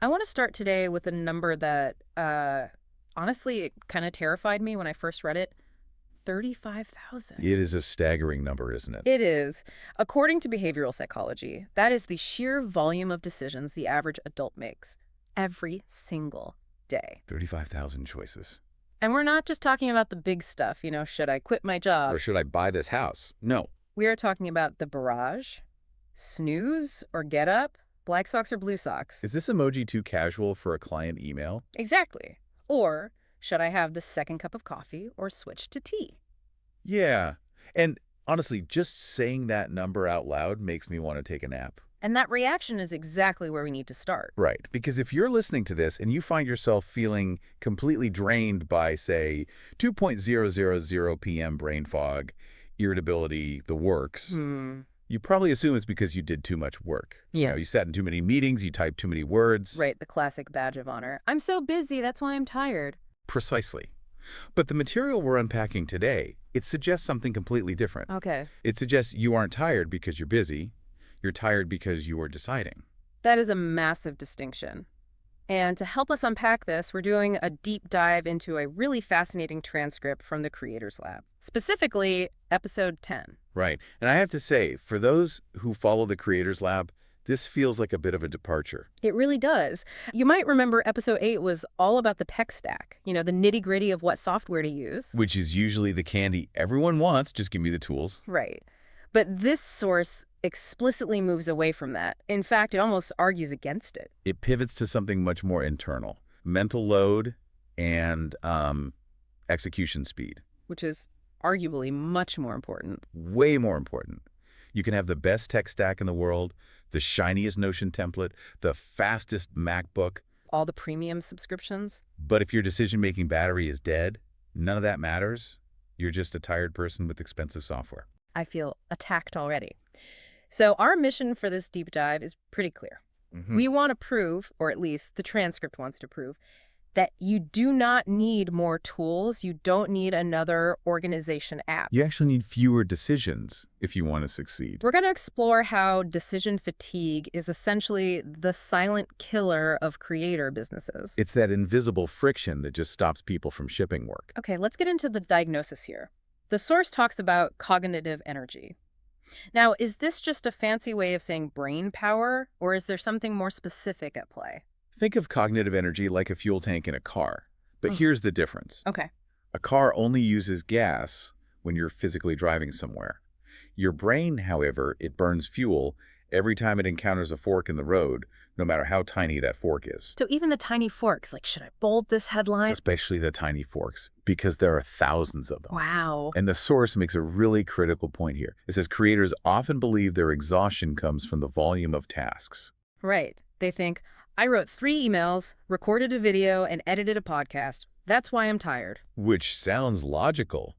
I want to start today with a number that, honestly, it kind of terrified me when I first read it. 35,000. It is a staggering number, isn't it? It is. According to behavioral psychology, that is the sheer volume of decisions the average adult makes every single day. 35,000 choices. And we're not just talking about the big stuff, should I quit my job? Or should I buy this house? No. We are talking about the barrage, snooze or get up, black socks or blue socks. Is this emoji too casual for a client email? Exactly. Or should I have the second cup of coffee or switch to tea? Yeah. And honestly, just saying that number out loud makes me want to take a nap. And that reaction is exactly where we need to start. Right. Because if you're listening to this and you find yourself feeling completely drained by, say, 2.000 p.m. brain fog, irritability, the works, you probably assume it's because you did too much work. Yeah. You sat in too many meetings, you typed too many words. Right, the classic badge of honor. I'm so busy, that's why I'm tired. Precisely. But the material we're unpacking today, it suggests something completely different. Okay. It suggests you aren't tired because you're busy. You're tired because you are deciding. That is a massive distinction. And to help us unpack this, we're doing a deep dive into a really fascinating transcript from the Creators Lab, specifically episode 10. Right. And I have to say, for those who follow the Creators Lab, this feels like a bit of a departure. It really does. You might remember episode 8 was all about the tech stack, the nitty-gritty of what software to use. Which is usually the candy everyone wants, just give me the tools. Right. But this source explicitly moves away from that. In fact, it almost argues against it. It pivots to something much more internal. Mental load and execution speed. Which is arguably much more important. Way more important. You can have the best tech stack in the world, the shiniest Notion template, the fastest MacBook. All the premium subscriptions. But if your decision-making battery is dead, none of that matters. You're just a tired person with expensive software. I feel attacked already. So our mission for this deep dive is pretty clear. We want to prove, or at least the transcript wants to prove, that you do not need more tools. You don't need another organization app. You actually need fewer decisions if you want to succeed. We're going to explore how decision fatigue is essentially the silent killer of creator businesses. It's that invisible friction that just stops people from shipping work. Okay, let's get into the diagnosis here. The source talks about cognitive energy. Now, is this just a fancy way of saying brain power, or is there something more specific at play? Think of cognitive energy like a fuel tank in a car. But here's the difference. Okay. A car only uses gas when you're physically driving somewhere. Your brain, however, it burns fuel every time it encounters a fork in the road, no matter how tiny that fork is. So even the tiny forks, like, should I bold this headline? Especially the tiny forks, because there are thousands of them. Wow. And the source makes a really critical point here. It says creators often believe their exhaustion comes from the volume of tasks. Right. They think, I wrote 3 emails, recorded a video, and edited a podcast. That's why I'm tired. Which sounds logical.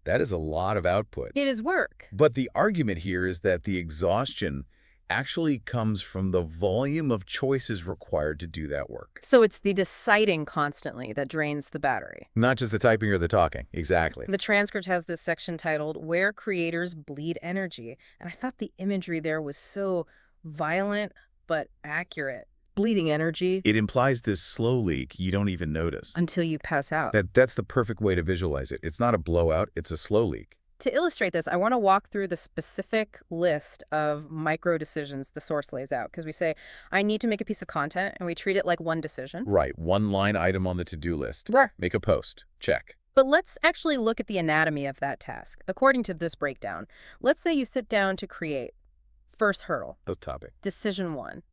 That is a lot of output. It is work. But the argument here is that the exhaustion actually comes from the volume of choices required to do that work. So it's the deciding constantly that drains the battery. Not just the typing or the talking. Exactly. The transcript has this section titled, Where Creators Bleed Energy. And I thought the imagery there was so violent but accurate. Bleeding energy. It implies this slow leak you don't even notice. Until you pass out. That's the perfect way to visualize it. It's not a blowout, it's a slow leak. To illustrate this, I want to walk through the specific list of micro decisions the source lays out, because we say, I need to make a piece of content, and we treat it like one decision. Right, one line item on the to-do list. Right. Make a post. Check. But let's actually look at the anatomy of that task. According to this breakdown, let's say you sit down to create. First hurdle. No topic. Decision 1.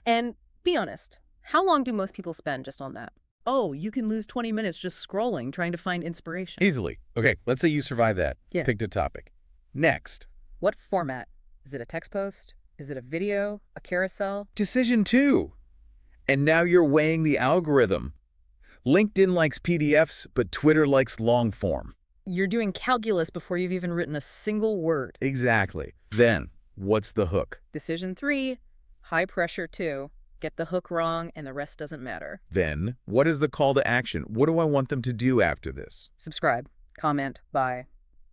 And be honest, how long do most people spend just on that? Oh, you can lose 20 minutes just scrolling, trying to find inspiration. Easily. Okay, let's say you survive that. Yeah. Picked a topic. Next. What format? Is it a text post? Is it a video? A carousel? Decision 2. And now you're weighing the algorithm. LinkedIn likes PDFs, but Twitter likes long form. You're doing calculus before you've even written a single word. Exactly. Then, what's the hook? Decision 3, high pressure 2. Get the hook wrong and the rest doesn't matter. Then, what is the call to action? What do I want them to do after this? Subscribe, comment, buy.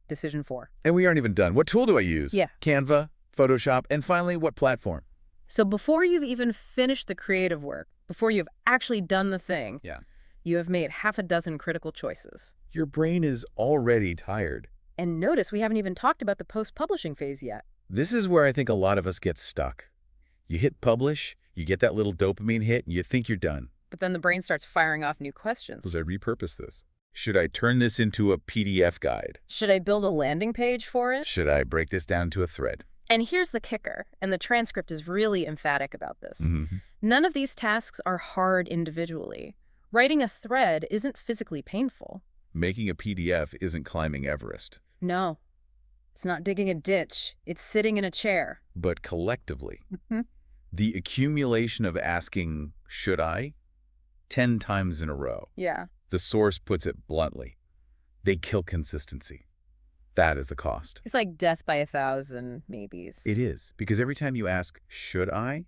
Decision 4. And we aren't even done. What tool do I use? Yeah. Canva, Photoshop, and finally, what platform? So before you've even finished the creative work, before you've actually done the thing, Yeah. you have made half a dozen critical choices. Your brain is already tired. And notice we haven't even talked about the post-publishing phase yet. This is where I think a lot of us get stuck. You hit publish, you get that little dopamine hit, and you think you're done. But then the brain starts firing off new questions. Should I repurpose this? Should I turn this into a PDF guide? Should I build a landing page for it? Should I break this down to a thread? And here's the kicker, and the transcript is really emphatic about this. Mm-hmm. None of these tasks are hard individually. Writing a thread isn't physically painful. Making a PDF isn't climbing Everest. No. It's not digging a ditch. It's sitting in a chair. But collectively, Mm-hmm. the accumulation of asking, should I, 10 times in a row, Yeah. the source puts it bluntly, they kill consistency. That is the cost. It's like death by 1,000 maybes. It is, because every time you ask, should I,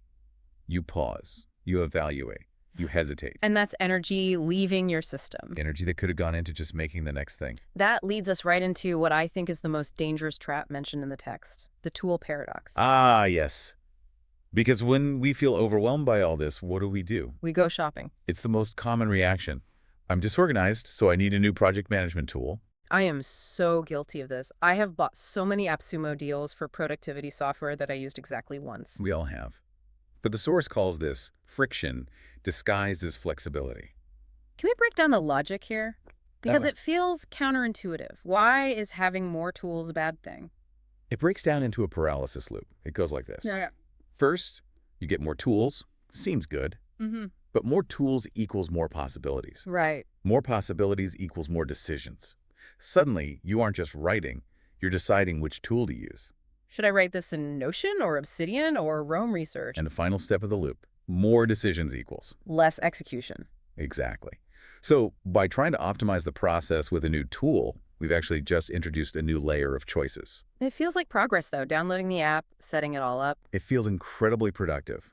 you pause, you evaluate, you hesitate. And that's energy leaving your system. Energy that could have gone into just making the next thing. That leads us right into what I think is the most dangerous trap mentioned in the text, the tool paradox. Ah, yes. Because when we feel overwhelmed by all this, what do? We go shopping. It's the most common reaction. I'm disorganized, so I need a new project management tool. I am so guilty of this. I have bought so many AppSumo deals for productivity software that I used exactly once. We all have. But the source calls this friction disguised as flexibility. Can we break down the logic here? Because way. it feels counterintuitive. Why is having more tools a bad thing? It breaks down into a paralysis loop. It goes like this. Yeah. First, you get more tools. Seems good. Mm-hmm. But more tools equals more possibilities. Right. More possibilities equals more decisions. Suddenly, you aren't just writing, you're deciding which tool to use. Should I write this in Notion or Obsidian or Roam Research? And the final step of the loop, more decisions equals. Less execution. Exactly. So by trying to optimize the process with a new tool, we've actually just introduced a new layer of choices. It feels like progress, though, downloading the app, setting it all up. It feels incredibly productive.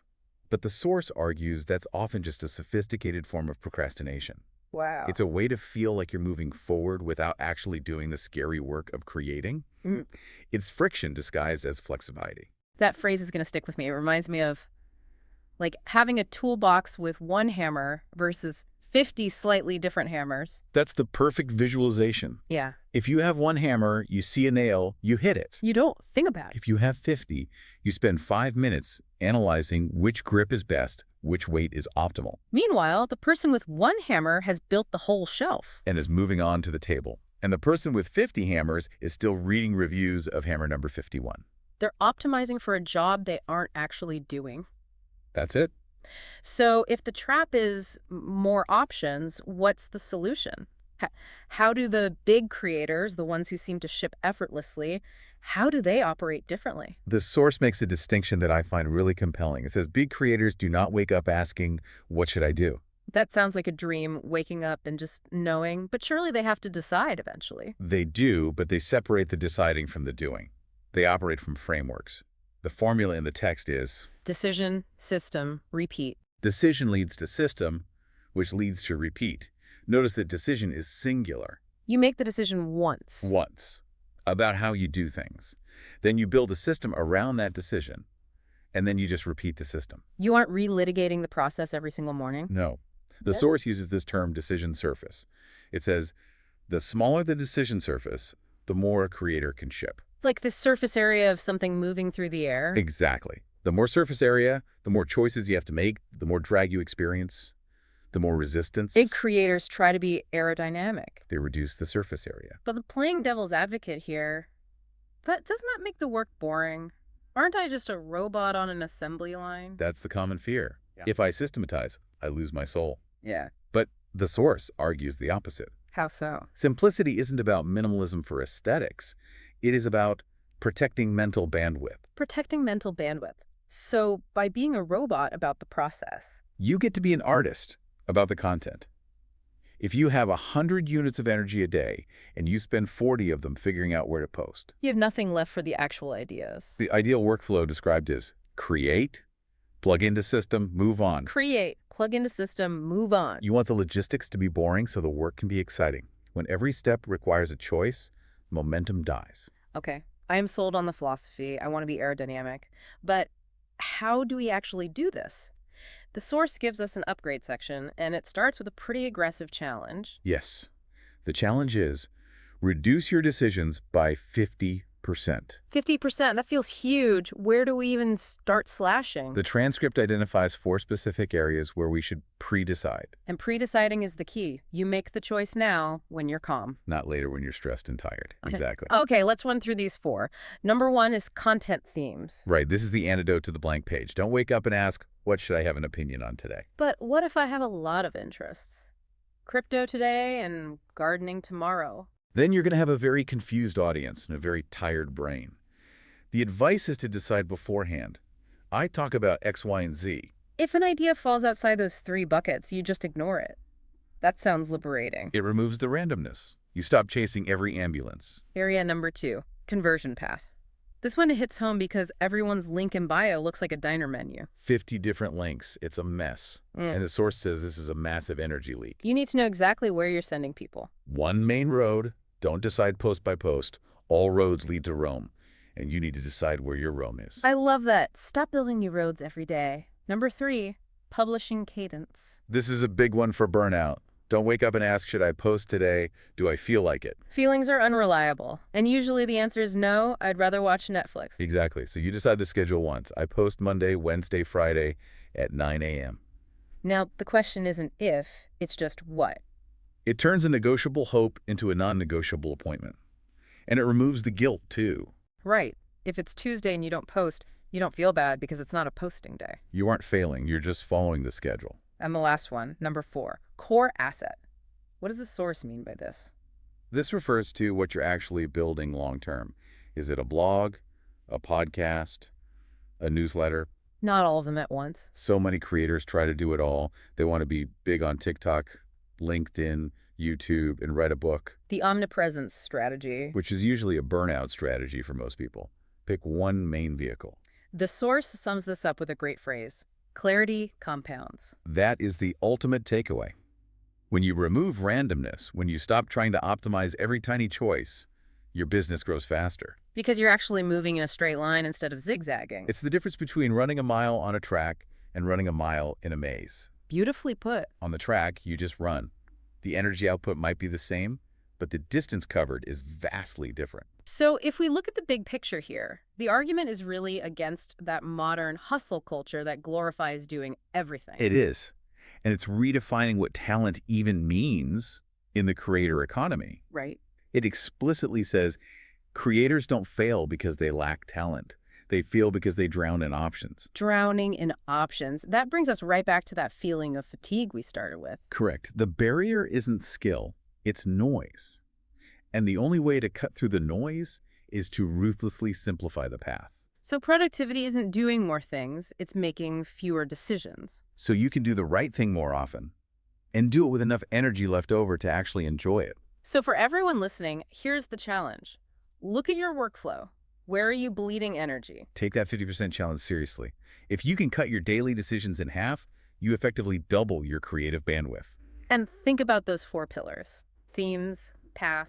But the source argues that's often just a sophisticated form of procrastination. Wow. It's a way to feel like you're moving forward without actually doing the scary work of creating. Mm. It's friction disguised as flexibility. That phrase is going to stick with me. It reminds me of like having a toolbox with one hammer versus 50 slightly different hammers. That's the perfect visualization. Yeah. If you have one hammer, you see a nail, you hit it. You don't think about it. If you have 50, you spend 5 minutes analyzing which grip is best, which weight is optimal, Meanwhile, the person with one hammer has built the whole shelf. and is moving on to the table. And the person with 50 hammers is still reading reviews of hammer number 51. They're optimizing for a job they aren't actually doing. That's it. So if the trap is more options, what's the solution? How do the big creators, the ones who seem to ship effortlessly, how do they operate differently? The source makes a distinction that I find really compelling. It says big creators do not wake up asking, what should I do? That sounds like a dream, waking up and just knowing, but surely they have to decide eventually. They do, but they separate the deciding from the doing. They operate from frameworks. The formula in the text is Decision, system, repeat. decision leads to system, which leads to repeat. Notice that decision is singular, You make the decision once. once, about how you do things. Then you build a system around that decision, and then you just repeat the system. You aren't relitigating the process every single morning. No. The Good. source uses this term decision surface. It says, the smaller the decision surface, the more a creator can ship. Like the surface area of something moving through the air. Exactly. The more surface area, the more choices you have to make, the more drag you experience, the more resistance. Big creators try to be aerodynamic. They reduce the surface area. But the playing devil's advocate here, doesn't that make the work boring? Aren't I just a robot on an assembly line? That's the common fear. Yeah. If I systematize, I lose my soul. Yeah. But the source argues the opposite. How so? Simplicity isn't about minimalism for aesthetics. It is about protecting mental bandwidth. Protecting mental bandwidth. So by being a robot about the process, You get to be an artist about the content. If you have 100 units of energy a day and you spend 40 of them figuring out where to post, you have nothing left for the actual ideas. the ideal workflow described is create, plug into system, move on. Create, plug into system, move on. You want the logistics to be boring so the work can be exciting. When every step requires a choice, momentum dies. Okay, I am sold on the philosophy. I want to be aerodynamic. But how do we actually do this? The source gives us an upgrade section, and it starts with a pretty aggressive challenge. Yes. The challenge is reduce your decisions by 50%. 50%, that feels huge. Where do we even start slashing? The transcript identifies 4 specific areas where we should pre-decide. And pre-deciding is the key. You make the choice now when you're calm. Not later when you're stressed and tired. Exactly. Okay, let's run through these 4. Number 1 is content themes. Right, this is the antidote to the blank page. Don't wake up and ask, what should I have an opinion on today? But what if I have a lot of interests? Crypto today and gardening tomorrow. Then you're going to have a very confused audience and a very tired brain. The advice is to decide beforehand. I talk about X, Y, and Z. If an idea falls outside those 3 buckets, you just ignore it. That sounds liberating. It removes the randomness. You stop chasing every ambulance. Area number 2, conversion path. This one hits home because everyone's link in bio looks like a diner menu. 50 different links. It's a mess. And the source says this is a massive energy leak. You need to know exactly where you're sending people. One main road. Don't decide post by post. All roads lead to Rome. And you need to decide where your Rome is. I love that. Stop building new roads every day. Number 3, publishing cadence. This is a big one for burnout. Don't wake up and ask, should I post today? Do I feel like it? Feelings are unreliable. And usually the answer is no, I'd rather watch Netflix. Exactly. So you decide the schedule once. I post Monday, Wednesday, Friday at 9 a.m. Now, the question isn't if, it's just what. It turns a negotiable hope into a non-negotiable appointment. And it removes the guilt, too. Right. If it's Tuesday and you don't post, you don't feel bad because it's not a posting day. You aren't failing. You're just following the schedule. And the last one, number 4, core asset. What does the source mean by this? This refers to what you're actually building long-term. Is it a blog, a podcast, a newsletter? Not all of them at once. So many creators try to do it all. They want to be big on TikTok, LinkedIn, YouTube, and write a book. The omnipresence strategy. Which is usually a burnout strategy for most people. Pick one main vehicle. The source sums this up with a great phrase. Clarity compounds. That is the ultimate takeaway. When you remove randomness, when you stop trying to optimize every tiny choice, your business grows faster. Because you're actually moving in a straight line instead of zigzagging. It's the difference between running a mile on a track and running a mile in a maze. Beautifully put. On the track, you just run. The energy output might be the same, but the distance covered is vastly different. So if we look at the big picture here, the argument is really against that modern hustle culture that glorifies doing everything. It is. And it's redefining what talent even means in the creator economy. Right. It explicitly says creators don't fail because they lack talent. They fail because they drown in options. Drowning in options. That brings us right back to that feeling of fatigue we started with. Correct. The barrier isn't skill, it's noise. And the only way to cut through the noise is to ruthlessly simplify the path. So productivity isn't doing more things, it's making fewer decisions. So you can do the right thing more often and do it with enough energy left over to actually enjoy it. So for everyone listening, here's the challenge. Look at your workflow. Where are you bleeding energy? Take that 50% challenge seriously. If you can cut your daily decisions in half, you effectively double your creative bandwidth. And think about those 4 pillars. Themes, path,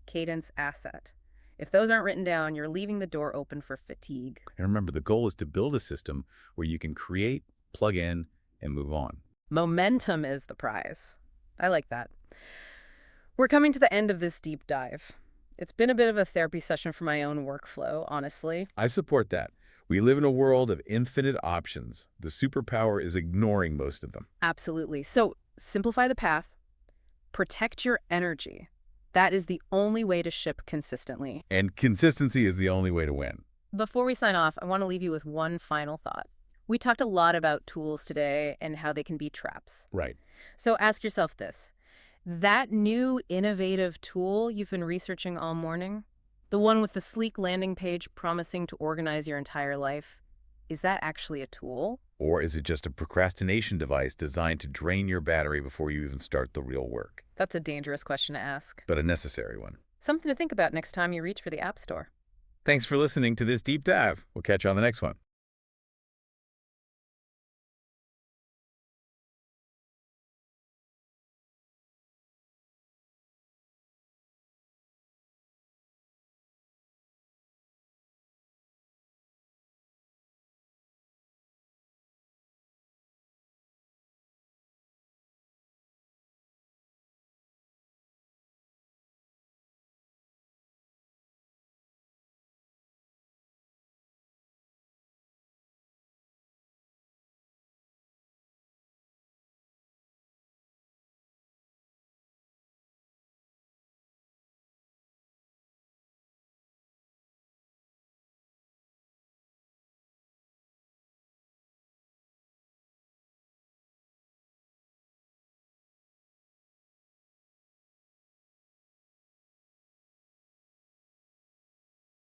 cadence, asset. If those aren't written down, you're leaving the door open for fatigue. And remember, the goal is to build a system where you can create, plug in, and move on. Momentum is the prize. I like that. We're coming to the end of this deep dive. It's been a bit of a therapy session for my own workflow, honestly. I support that. We live in a world of infinite options. The superpower is ignoring most of them. Absolutely. So simplify the path. Protect your energy. That is the only way to ship consistently. And consistency is the only way to win. Before we sign off, I want to leave you with one final thought. We talked a lot about tools today and how they can be traps. Right. So ask yourself this. That new innovative tool you've been researching all morning, the one with the sleek landing page promising to organize your entire life, is that actually a tool? Or is it just a procrastination device designed to drain your battery before you even start the real work? That's a dangerous question to ask. But a necessary one. Something to think about next time you reach for the App Store. Thanks for listening to this deep dive. We'll catch you on the next one.